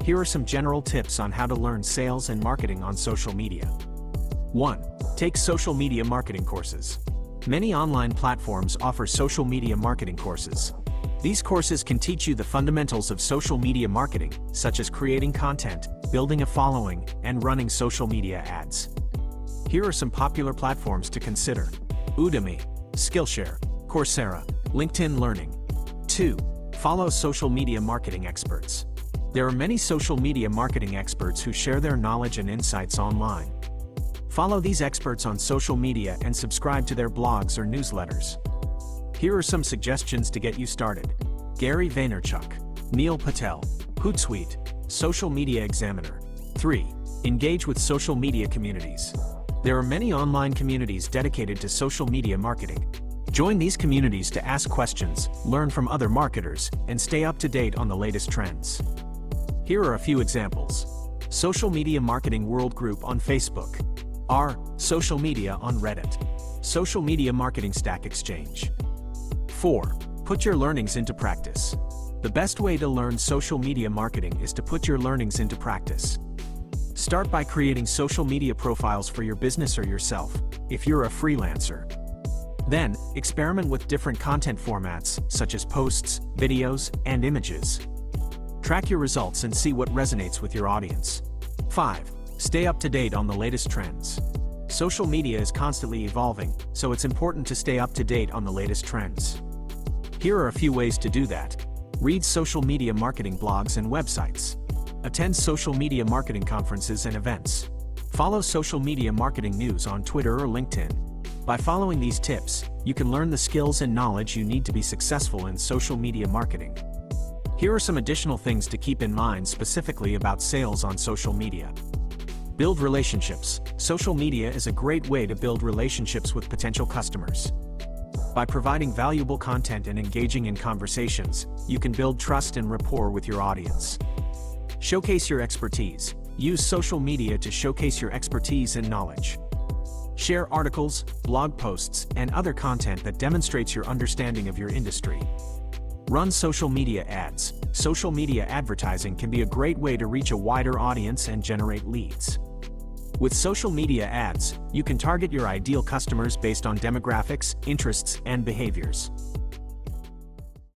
Here are some general tips on how to learn sales and marketing on social media. 1. Take social media marketing courses. Many online platforms offer social media marketing courses. These courses can teach you the fundamentals of social media marketing, such as creating content, building a following, and running social media ads. Here are some popular platforms to consider: Udemy, Skillshare, Coursera, LinkedIn Learning. 2. Follow social media marketing experts. There are many social media marketing experts who share their knowledge and insights online. Follow these experts on social media and subscribe to their blogs or newsletters. Here are some suggestions to get you started: Gary Vaynerchuk, Neil Patel, Hootsuite, Social Media Examiner. 3. Engage with social media communities. There are many online communities dedicated to social media marketing. Join these communities to ask questions, learn from other marketers, and stay up to date on the latest trends. Here are a few examples: Social Media Marketing World Group on Facebook, R Social Media on Reddit, Social Media Marketing Stack Exchange. 4. Put your learnings into practice. The best way to learn social media marketing is to put your learnings into practice. Start by creating social media profiles for your business or yourself, if you're a freelancer. Then, experiment with different content formats, such as posts, videos, and images. Track your results and see what resonates with your audience. 5. Stay up to date on the latest trends. Social media is constantly evolving, so it's important to stay up to date on the latest trends. Here are a few ways to do that. Read social media marketing blogs and websites. Attend social media marketing conferences and events. Follow social media marketing news on Twitter or LinkedIn. By following these tips, you can learn the skills and knowledge you need to be successful in social media marketing. Here are some additional things to keep in mind specifically about sales on social media. Build relationships. Social media is a great way to build relationships with potential customers. By providing valuable content and engaging in conversations, you can build trust and rapport with your audience. Showcase your expertise. Use social media to showcase your expertise and knowledge. Share articles, blog posts, and other content that demonstrates your understanding of your industry. Run social media ads. Social media advertising can be a great way to reach a wider audience and generate leads. With social media ads, you can target your ideal customers based on demographics, interests, and behaviors.